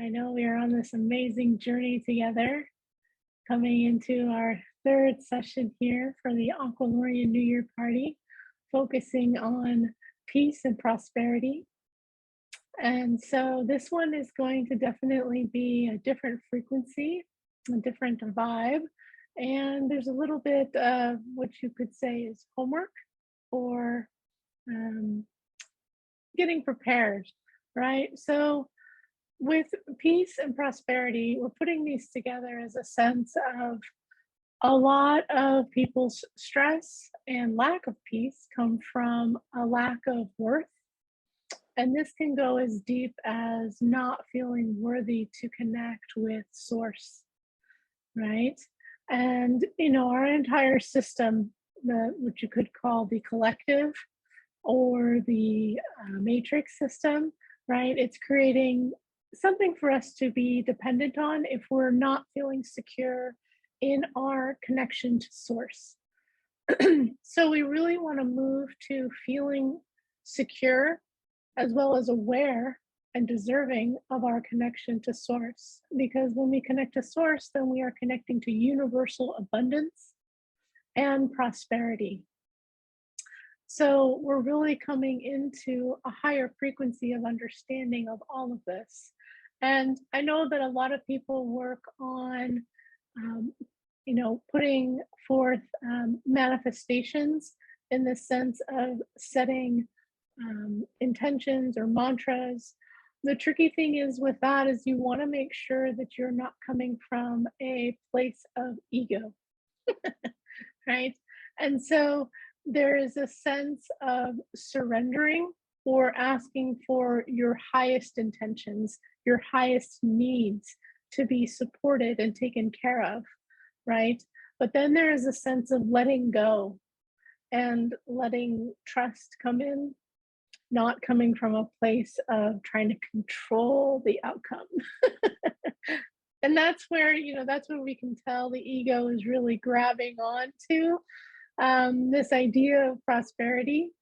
I know we are on this amazing journey together, coming into our third session here for the Aqualorian New Year party, focusing on peace and prosperity. And so this one is going to definitely be a different frequency, a different vibe. And there's a little bit of what you could say is homework or um, getting prepared, right? So with peace and prosperity, we're putting these together as a sense of a lot of people's stress and lack of peace come from a lack of worth. And this can go as deep as not feeling worthy to connect with source, right? And, our entire system, what you could call the collective or the matrix system, right? It's creating something for us to be dependent on if we're not feeling secure in our connection to source. So we really want to move to feeling secure as well as aware and deserving of our connection to source. Because when we connect to source, then we are connecting to universal abundance and prosperity. So we're really coming into a higher frequency of understanding of all of this. And I know that a lot of people work on, putting forth manifestations in the sense of setting intentions or mantras. The tricky thing is with that is you want to make sure that you're not coming from a place of ego, right? And so there is a sense of surrendering or asking for your highest intentions, your highest needs to be supported and taken care of, right? But then there is a sense of letting go and letting trust come in, not coming from a place of trying to control the outcome. And that's where, that's where we can tell the ego is really grabbing on to this idea of prosperity.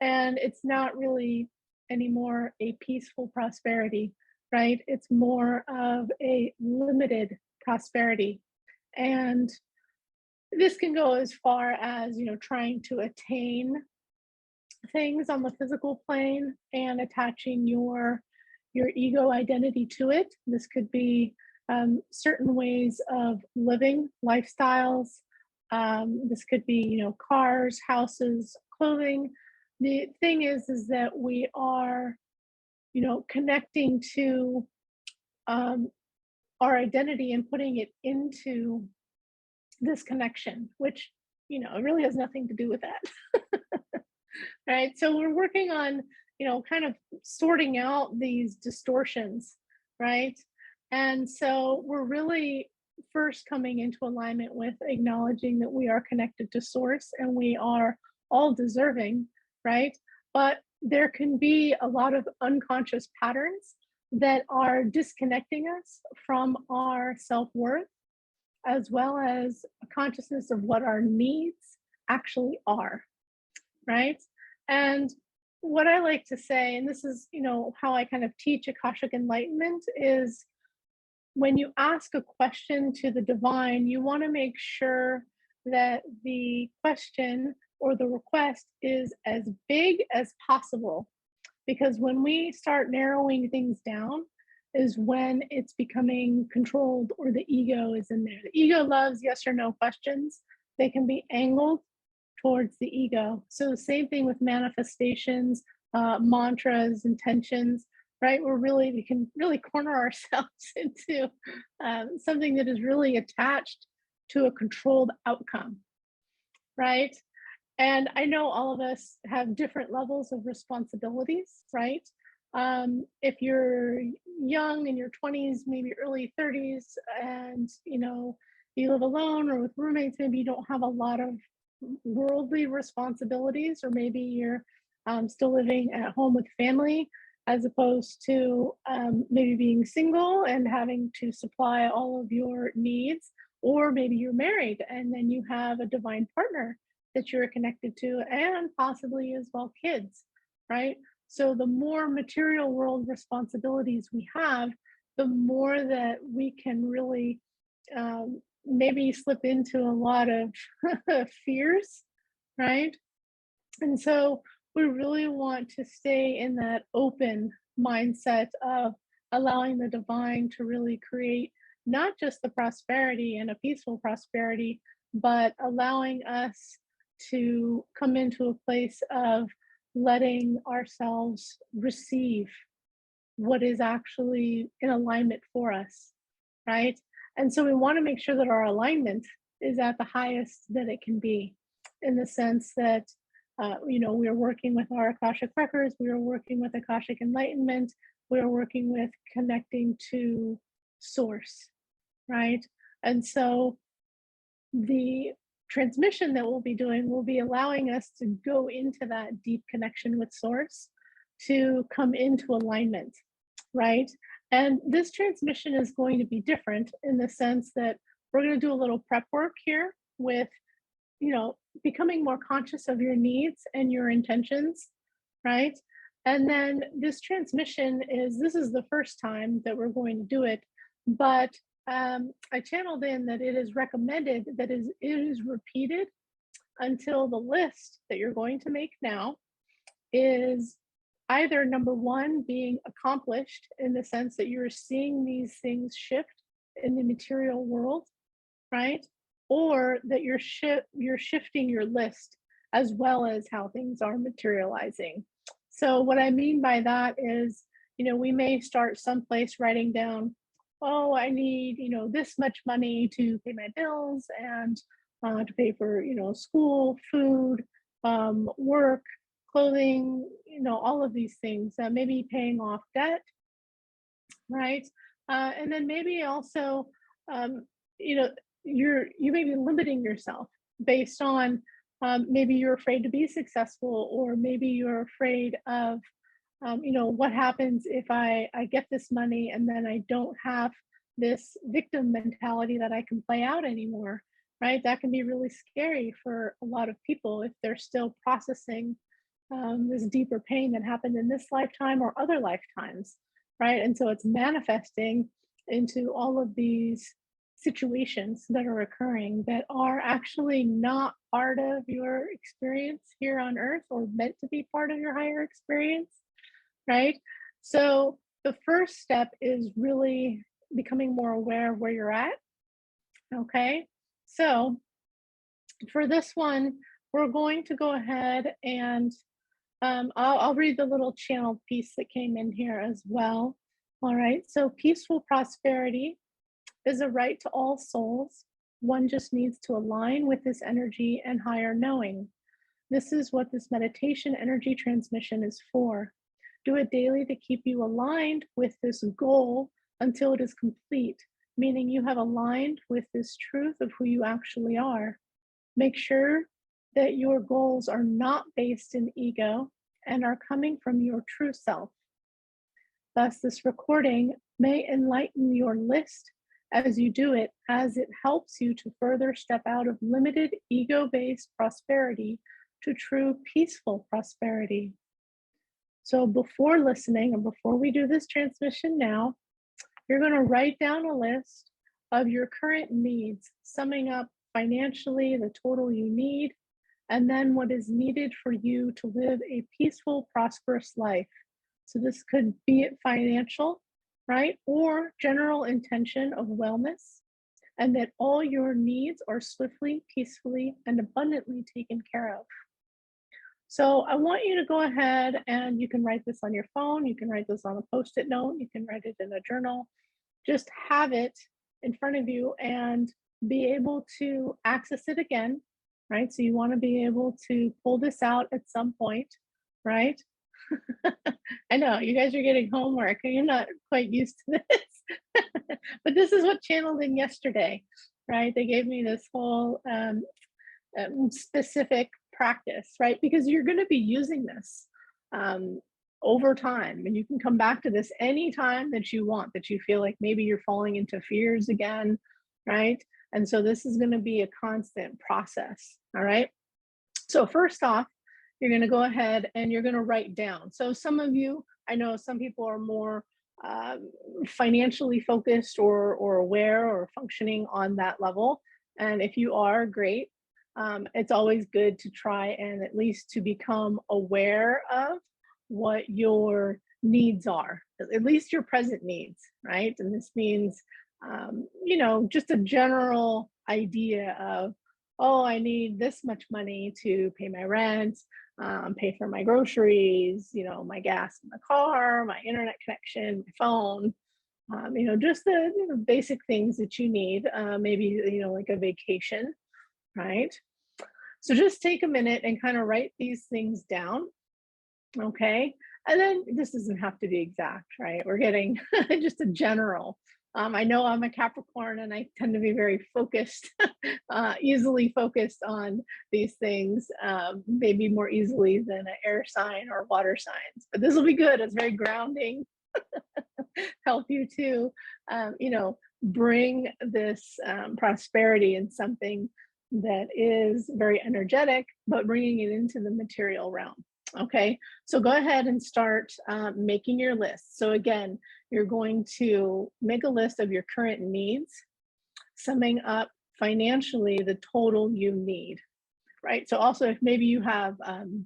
And it's not really anymore a peaceful prosperity, right? It's more of a limited prosperity. And this can go as far as, trying to attain things on the physical plane and attaching your ego identity to it. This could be certain ways of living, lifestyles. This could be, cars, houses, clothing. The thing is that we are, connecting to our identity and putting it into this connection, which, it really has nothing to do with that. Right. So we're working on, kind of sorting out these distortions, right? And so we're really first coming into alignment with acknowledging that we are connected to source and we are all deserving, right? But there can be a lot of unconscious patterns that are disconnecting us from our self-worth, as well as a consciousness of what our needs actually are, right? And what I like to say, and this is, how I kind of teach Akashic Enlightenment, is when you ask a question to the divine, you want to make sure that the question or the request is as big as possible. Because when we start narrowing things down, is when it's becoming controlled or the ego is in there. The ego loves yes or no questions. They can be angled towards the ego. So the same thing with manifestations, mantras, intentions, right? We can really corner ourselves into something that is really attached to a controlled outcome, right? And I know all of us have different levels of responsibilities, right? If you're young in your 20s, maybe early 30s, and you live alone or with roommates, maybe you don't have a lot of worldly responsibilities, or maybe you're still living at home with family, as opposed to maybe being single and having to supply all of your needs, or maybe you're married and then you have a divine partner that you're connected to, and possibly as well kids, right? So the more material world responsibilities we have, the more that we can really maybe slip into a lot of fears, right? And so we really want to stay in that open mindset of allowing the divine to really create not just the prosperity and a peaceful prosperity, but allowing us to come into a place of letting ourselves receive what is actually in alignment for us, right? And so we want to make sure that our alignment is at the highest that it can be, in the sense that, we are working with our Akashic Records, we are working with Akashic Enlightenment, we are working with connecting to Source, right? And so the transmission that we'll be doing will be allowing us to go into that deep connection with Source, to come into alignment, right? And this transmission is going to be different in the sense that we're going to do a little prep work here with, becoming more conscious of your needs and your intentions, right? And then this transmission this is the first time that we're going to do it, but I channeled in that it is recommended that it is repeated until the list that you're going to make now is either number one, being accomplished in the sense that you're seeing these things shift in the material world, right? Or that you're shifting your list as well as how things are materializing. So what I mean by that is, we may start someplace writing down, oh, I need, this much money to pay my bills and to pay for, school, food, work, clothing, all of these things, maybe paying off debt, right? And then maybe also, you may be limiting yourself based on maybe you're afraid to be successful, or maybe you're afraid of, what happens if I get this money and then I don't have this victim mentality that I can play out anymore, right? That can be really scary for a lot of people if they're still processing this deeper pain that happened in this lifetime or other lifetimes, right? And so it's manifesting into all of these situations that are occurring that are actually not part of your experience here on earth, or meant to be part of your higher experience, right? So the first step is really becoming more aware of where you're at. Okay, so for this one, we're going to go ahead and I'll read the little channeled piece that came in here as well. All right, so peaceful prosperity is a right to all souls. One just needs to align with this energy and higher knowing. This is what this meditation energy transmission is for. Do it daily to keep you aligned with this goal until it is complete, meaning you have aligned with this truth of who you actually are. Make sure that your goals are not based in ego and are coming from your true self. Thus, this recording may enlighten your list as you do it, as it helps you to further step out of limited ego-based prosperity to true peaceful prosperity. So before listening, and before we do this transmission now, you're going to write down a list of your current needs, summing up financially the total you need, and then what is needed for you to live a peaceful, prosperous life. So this could be it financial, right? Or general intention of wellness, and that all your needs are swiftly, peacefully, and abundantly taken care of. So I want you to go ahead, and you can write this on your phone, you can write this on a Post-it note, you can write it in a journal. Just have it in front of you and be able to access it again, right? So you want to be able to pull this out at some point, right? I know you guys are getting homework and you're not quite used to this, but this is what channeled in yesterday, right? They gave me this whole specific practice, right? Because you're going to be using this over time, and you can come back to this anytime that you want, that you feel like maybe you're falling into fears again, right? And so this is going to be a constant process, all right? So first off, you're going to go ahead and you're going to write down. So some of you, I know some people are more financially focused or aware or functioning on that level. And if you are, great. It's always good to try and at least to become aware of what your needs are, at least your present needs, right? And this means, you know, just a general idea of, oh, I need this much money to pay my rent, pay for my groceries, you know, my gas in the car, my internet connection, my phone, you know, just the basic things that you need, maybe, you know, like a vacation, right? So just take a minute and kind of write these things down, okay? And then this doesn't have to be exact, right? We're getting just a general. I know I'm a Capricorn and I tend to be very focused, easily focused on these things, maybe more easily than an air sign or water signs. But this will be good. It's very grounding. Help you to, you know, bring this prosperity in something that is very energetic, but bringing it into the material realm. Okay, so go ahead and start making your list. So again, you're going to make a list of your current needs, summing up financially the total you need, right? So also if maybe you have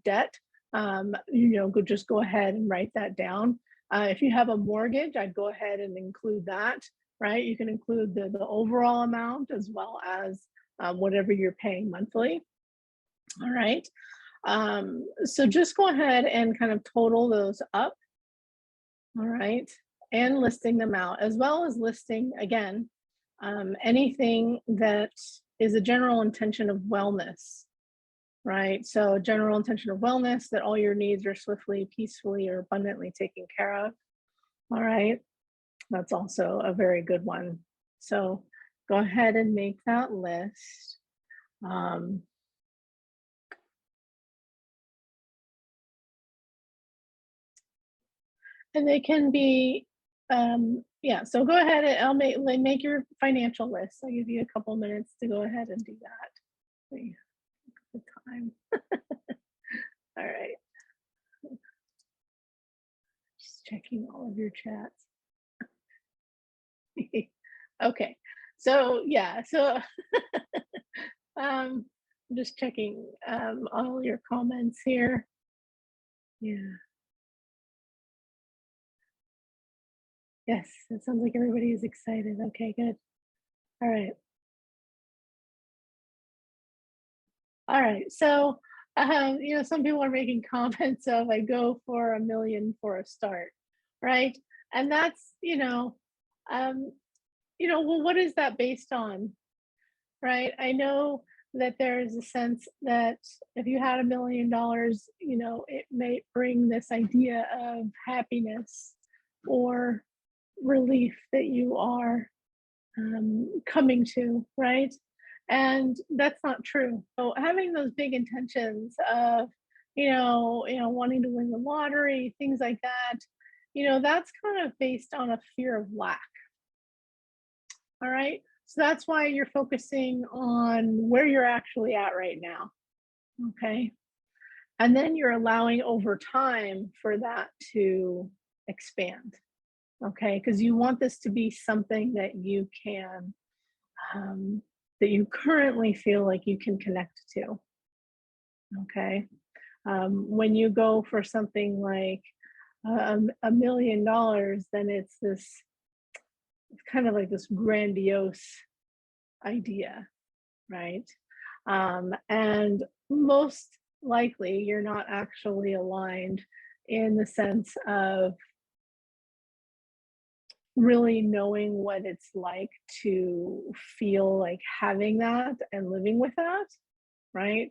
debt, you know, just go ahead and write that down. If you have a mortgage, I'd go ahead and include that, right? You can include the overall amount as well as whatever you're paying monthly. All right. So just go ahead and kind of total those up. All right. And listing them out, as well as listing again, anything that is a general intention of wellness, right? So general intention of wellness, that all your needs are swiftly, peacefully, or abundantly taken care of. All right. That's also a very good one. So go ahead and make that list. And they can be, yeah, so go ahead and I'll make your financial list. I'll give you a couple minutes to go ahead and do that. The time. All right. Just checking all of your chats. Okay, so yeah, so I'm just checking all your comments here. Yeah. Yes, it sounds like everybody is excited. Okay, good. All right. All right. So, you know, some people are making comments of I go for $1 million for a start, right? And that's, um, well, what is that based on, right? I know that there is a sense that if you had $1 million, you know, it may bring this idea of happiness or relief that you are coming to, right? And that's not true. So having those big intentions of, wanting to win the lottery, things like that, that's kind of based on a fear of lack. All right. So that's why you're focusing on where you're actually at right now. Okay. And then you're allowing over time for that to expand. Okay. Because you want this to be something that you can, that you currently feel like you can connect to. Okay. When you go for something like $1 million, then it's kind of like this grandiose idea, right? And most likely you're not actually aligned in the sense of really knowing what it's like to feel like having that and living with that, right?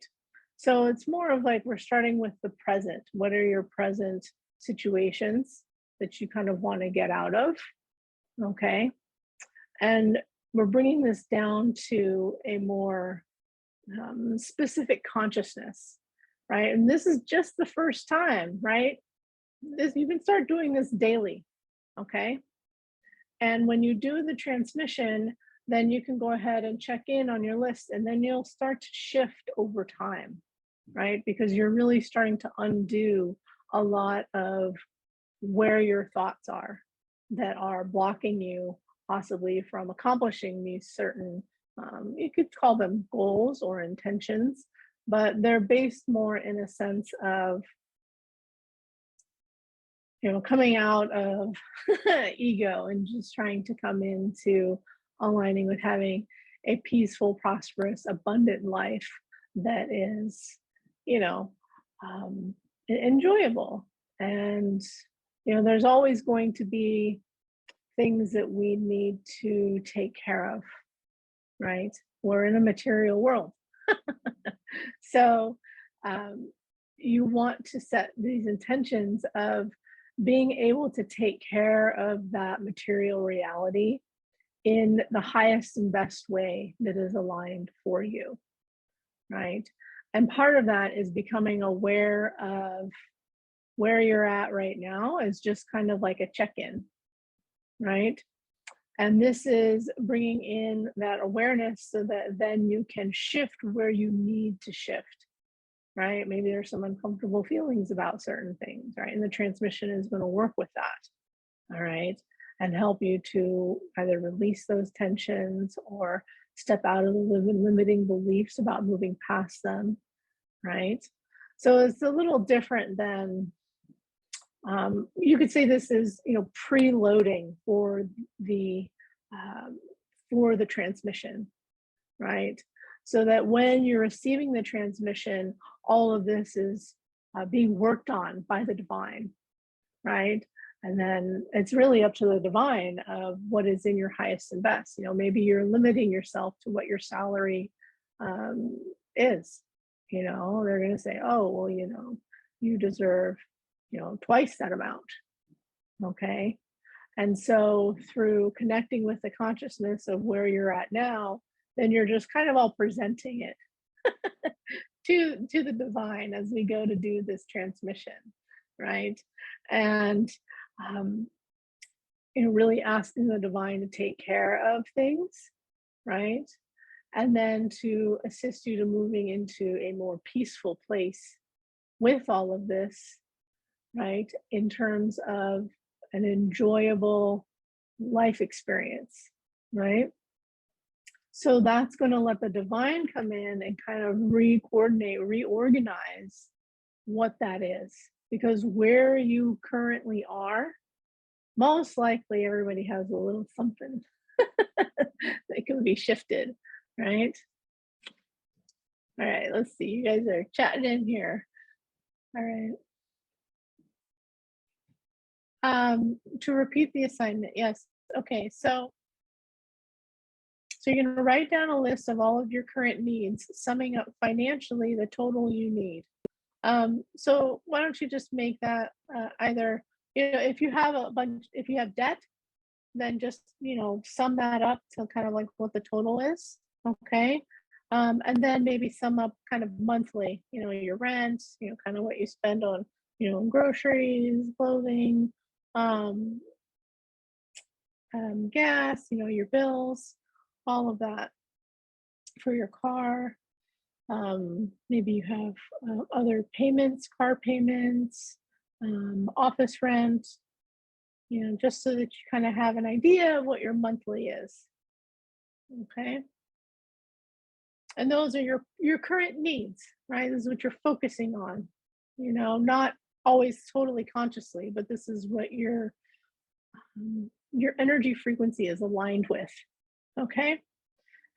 So it's more of like we're starting with the present. What are your present situations that you kind of want to get out of? Okay. And we're bringing this down to a more specific consciousness, right? And this is just the first time, right? You can start doing this daily, okay? And when you do the transmission, then you can go ahead and check in on your list, and then you'll start to shift over time, right? Because you're really starting to undo a lot of where your thoughts are, that are blocking you possibly from accomplishing these certain, you could call them goals or intentions, but they're based more in a sense of, coming out of ego and just trying to come into aligning with having a peaceful, prosperous, abundant life that is, you know, enjoyable. And, there's always going to be things that we need to take care of, right? We're in a material world. So you want to set these intentions of being able to take care of that material reality in the highest and best way that is aligned for you, right? And part of that is becoming aware of where you're at right now is just kind of like a check-in, right? And this is bringing in that awareness so that then you can shift where you need to shift, right? Maybe there's some uncomfortable feelings about certain things, right? And the transmission is going to work with that, all right? And help you to either release those tensions or step out of the limiting beliefs about moving past them, right? So it's a little different than, you could say this is, preloading for the transmission, right? So that when you're receiving the transmission, all of this is being worked on by the divine, right? And then it's really up to the divine of what is in your highest and best. Maybe you're limiting yourself to what your salary is. They're going to say, oh, well, you deserve, twice that amount. Okay. And so through connecting with the consciousness of where you're at now, then you're just kind of all presenting it to the divine as we go to do this transmission, right? And really asking the divine to take care of things, right? And then to assist you to moving into a more peaceful place with all of this, right? In terms of an enjoyable life experience, right? So that's going to let the divine come in and kind of coordinate, reorganize what that is. Because where you currently are, most likely everybody has a little something that can be shifted, right? All right, let's see. You guys are chatting in here. All right. To repeat the assignment, yes. Okay, so you're going to write down a list of all of your current needs, summing up financially the total you need. So why don't you just make that either, if you have if you have debt, then just, sum that up to kind of like what the total is, okay? And then maybe sum up kind of monthly, your rent, kind of what you spend on, groceries, clothing, gas, your bills, all of that for your car. Maybe you have other payments, car payments, office rent, just so that you kind of have an idea of what your monthly is. Okay. And those are your current needs, right? This is what you're focusing on, not always totally consciously, but this is what your energy frequency is aligned with. Okay.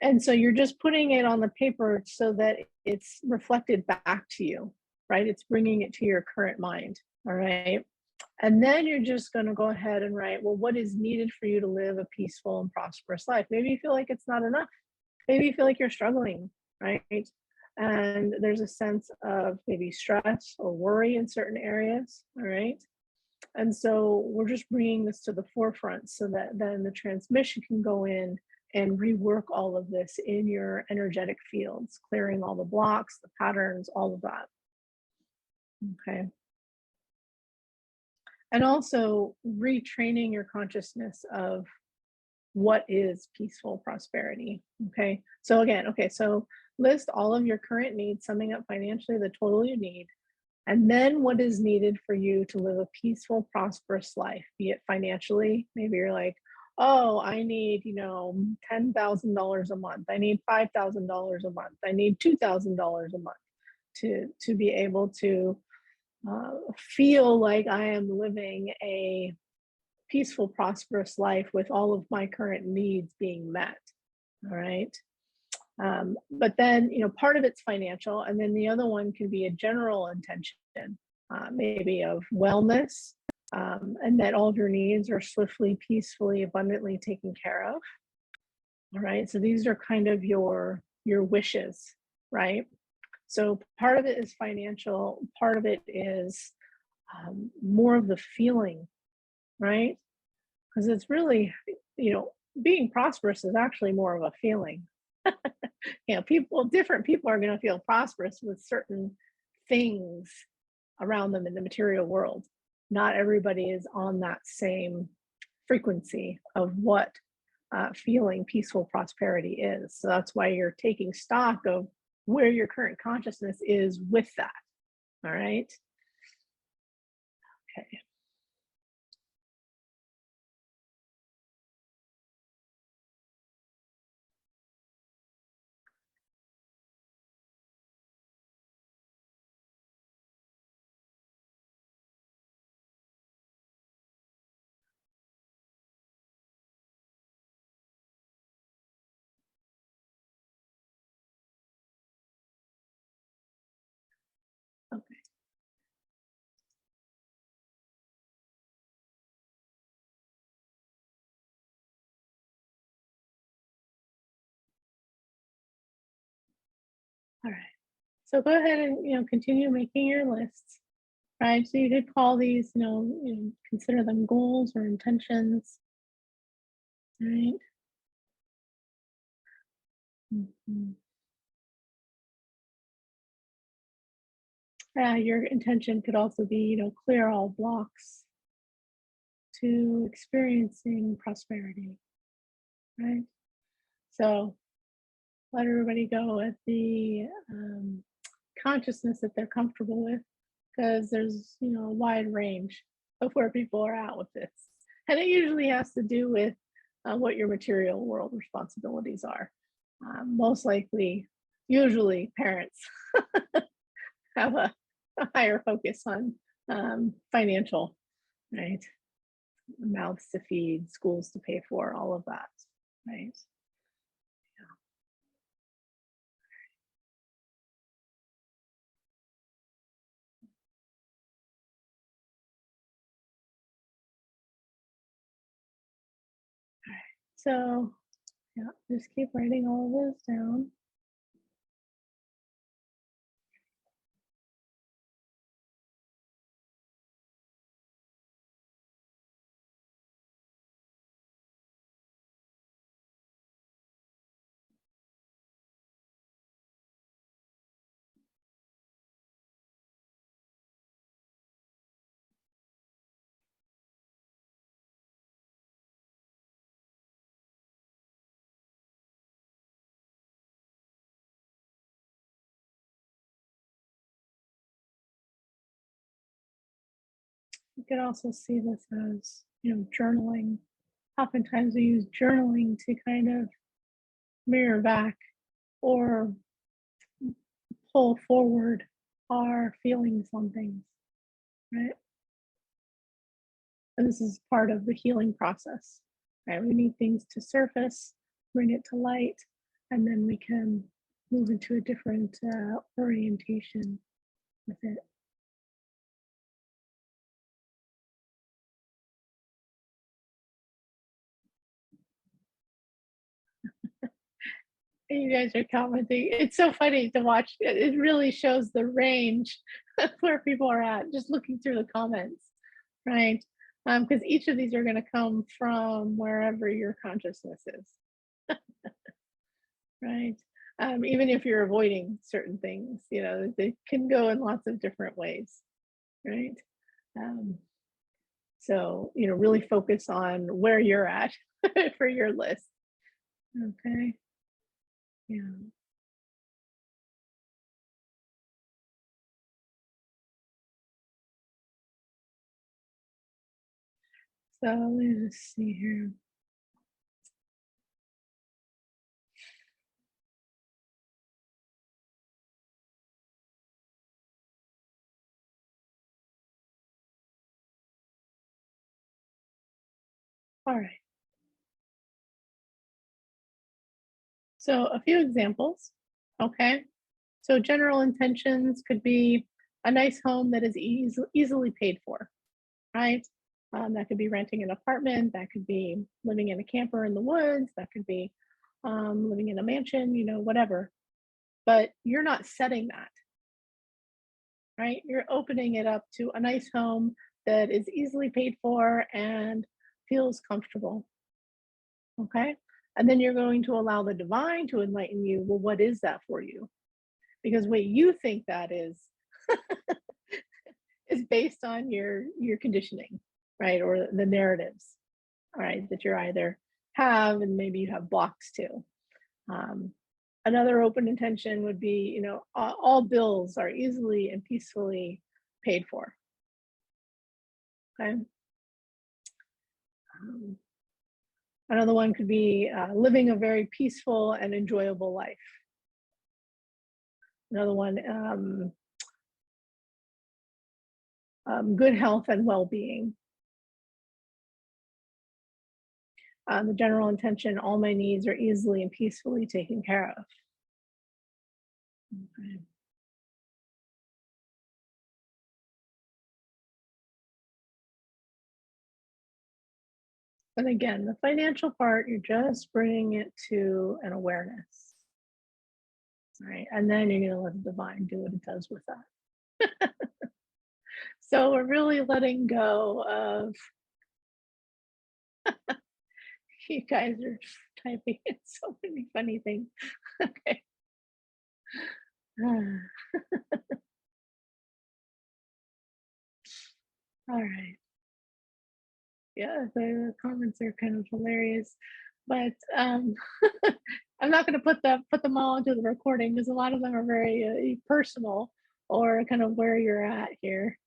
And so you're just putting it on the paper so that it's reflected back to you, right? It's bringing it to your current mind. All right. And then you're just going to go ahead and write, well, what is needed for you to live a peaceful and prosperous life? Maybe you feel like it's not enough. Maybe you feel like you're struggling, right? And there's a sense of maybe stress or worry in certain areas. All right. And so we're just bringing this to the forefront so that then the transmission can go in and rework all of this in your energetic fields, clearing all the blocks, the patterns, all of that. Okay. And also retraining your consciousness of what is peaceful prosperity. Okay. So again, so list all of your current needs, summing up financially the total you need. And then what is needed for you to live a peaceful, prosperous life, be it financially. Maybe you're like, oh, I need, $10,000 a month. I need $5,000 a month. I need $2,000 a month to be able to feel like I am living a peaceful, prosperous life with all of my current needs being met. All right. But then, part of it's financial, and then the other one can be a general intention, maybe of wellness, and that all of your needs are swiftly, peacefully, abundantly taken care of. All right. So these are kind of your wishes, right? So part of it is financial, part of it is more of the feeling, right? Because it's really, being prosperous is actually more of a feeling. Different people are going to feel prosperous with certain things around them in the material world. Not everybody is on that same frequency of what feeling peaceful prosperity is. So that's why you're taking stock of where your current consciousness is with that. All right. Okay. Okay. All right. So go ahead and continue making your lists. Right. So you could call these, consider them goals or intentions. Right. Mhm. Your intention could also be, clear all blocks to experiencing prosperity. Right. So let everybody go at the consciousness that they're comfortable with, because there's a wide range of where people are at with this, and it usually has to do with what your material world responsibilities are. Most likely, usually parents have a higher focus on financial, right? Mouths to feed, schools to pay for, all of that, right? So, yeah, just keep writing all of those down. You could also see this as, journaling. Oftentimes we use journaling to kind of mirror back or pull forward our feelings on things, right? And this is part of the healing process, right? We need things to surface, bring it to light, and then we can move into a different orientation with it. And you guys are commenting. It's so funny to watch. It really shows the range of where people are at, just looking through the comments, right? Because each of these are going to come from wherever your consciousness is, right? Even if you're avoiding certain things, they can go in lots of different ways, right? Um, so, really focus on where you're at for your list. Okay. Yeah. So let me just see here. All right. So a few examples. Okay. So general intentions could be a nice home that is easily paid for, right? That could be renting an apartment. That could be living in a camper in the woods. That could be living in a mansion, whatever. But you're not setting that, right? You're opening it up to a nice home that is easily paid for and feels comfortable. Okay. And then you're going to allow the divine to enlighten you. Well, what is that for you? Because what you think that is based on your conditioning, right? Or the narratives, all right, that you're either have and maybe you have blocks to. Um, Another open intention would be, all bills are easily and peacefully paid for. Okay. Um, Another one could be living a very peaceful and enjoyable life. Another one, good health and well-being. The general intention, all my needs are easily and peacefully taken care of. Okay. And again, the financial part, you're just bringing it to an awareness, right? And then you're going to let the divine do what it does with that. So we're really letting go of, you guys are typing in so many funny things. Okay. All right. Yeah, the comments are kind of hilarious, but I'm not going to put them all into the recording because a lot of them are very personal or kind of where you're at here.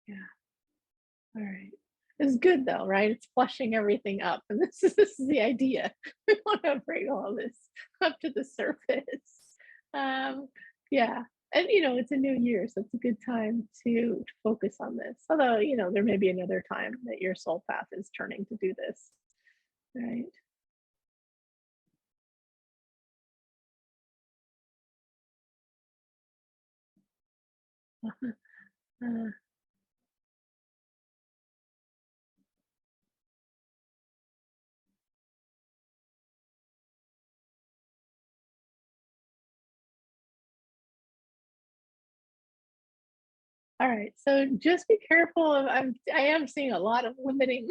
Yeah. All right. It's good though, right? It's flushing everything up, and this is the idea. We want to bring all this up to the surface. Um, yeah, and it's a new year, so it's a good time to focus on this. Although there may be another time that your soul path is turning to do this, right? Uh, all right, so just be careful of I am seeing a lot of limiting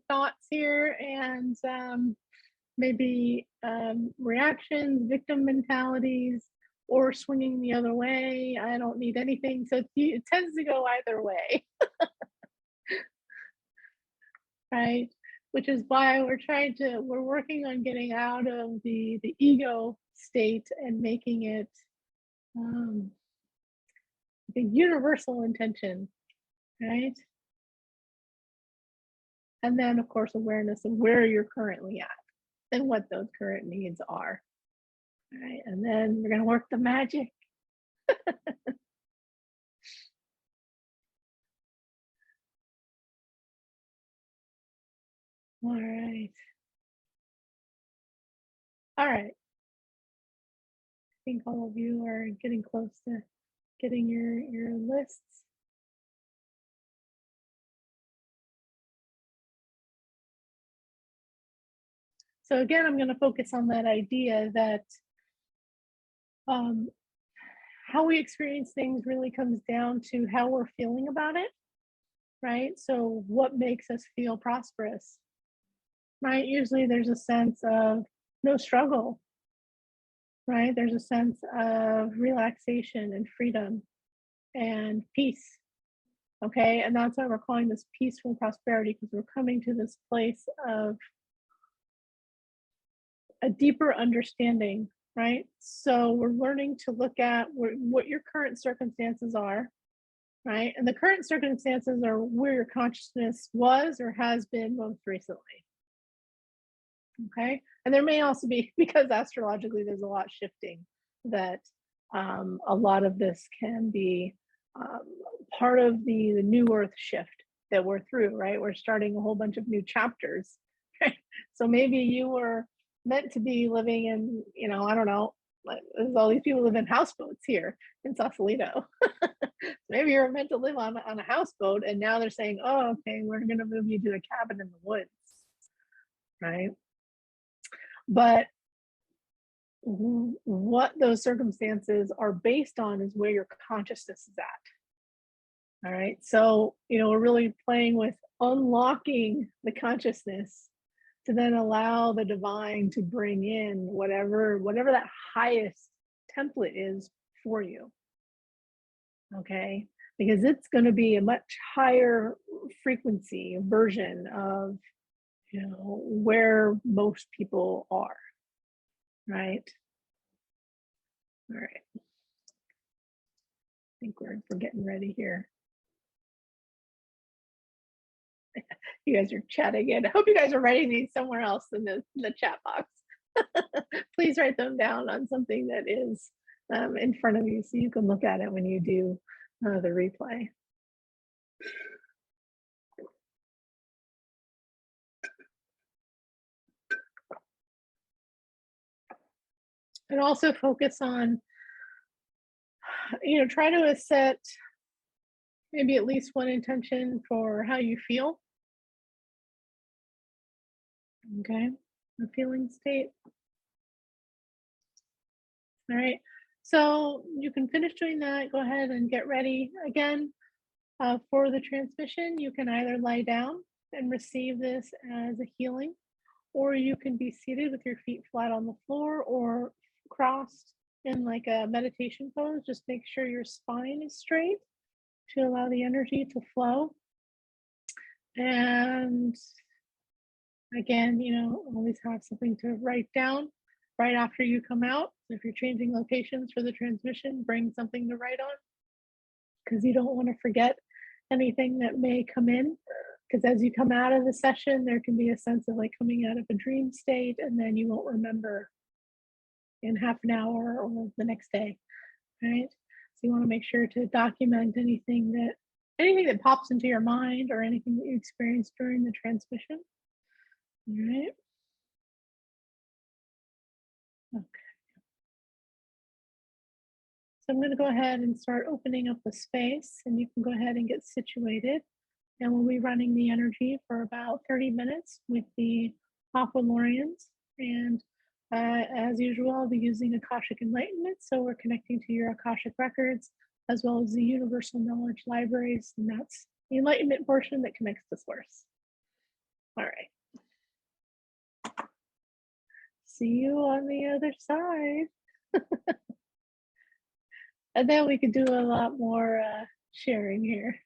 thoughts here, and maybe reactions, victim mentalities, or swinging the other way. I don't need anything. So it tends to go either way, right? Which is why we're working on getting out of the ego state and making it the universal intention, right? And then, of course, awareness of where you're currently at and what those current needs are. Right. And then we're going to work the magic. All right. All right. I think all of you are getting close to getting your lists. So again, I'm going to focus on that idea that um, how we experience things really comes down to how we're feeling about it, right? So what makes us feel prosperous, right? Usually there's a sense of no struggle, right? There's a sense of relaxation and freedom and peace. Okay. And that's why we're calling this peaceful prosperity, because we're coming to this place of a deeper understanding right? So we're learning to look at what your current circumstances are, right? And the current circumstances are where your consciousness was or has been most recently. Okay. And there may also be, because astrologically there's a lot shifting, that a lot of this can be um, part of the new earth shift that we're through, right? We're starting a whole bunch of new chapters. Right? So maybe you were meant to be living in, I don't know, there's all these people live in houseboats here in Sausalito. Maybe you're meant to live on a houseboat, and now they're saying, oh, okay, we're going to move you to a cabin in the woods, right? But what those circumstances are based on is where your consciousness is at. All right. So, we're really playing with unlocking the consciousness to then allow the divine to bring in whatever that highest template is for you. Okay. Because it's going to be a much higher frequency version of, where most people are. Right. All right. I think we're getting ready here. You guys are chatting in. I hope you guys are writing these somewhere else in the chat box. Please write them down on something that is in front of you so you can look at it when you do the replay. And also focus on, try to set maybe at least one intention for how you feel. Okay, the feeling state. All right, so you can finish doing that. Go ahead and get ready. Again, for the transmission, you can either lie down and receive this as a healing, or you can be seated with your feet flat on the floor or crossed in like a meditation pose. Just make sure your spine is straight to allow the energy to flow. And again, always have something to write down right after you come out. So if you're changing locations for the transmission, bring something to write on, because you don't want to forget anything that may come in. Because as you come out of the session, there can be a sense of like coming out of a dream state, and then you won't remember in half an hour or the next day, right? So you want to make sure to document anything that pops into your mind or anything that you experienced during the transmission. All right. Okay. So I'm going to go ahead and start opening up the space, and you can go ahead and get situated. And we'll be running the energy for about 30 minutes with the Aqualorians. And as usual, I'll be using Akashic Enlightenment. So we're connecting to your Akashic Records, as well as the Universal Knowledge Libraries. And that's the Enlightenment portion that connects to Source. All right. See you on the other side. And then we could do a lot more sharing here.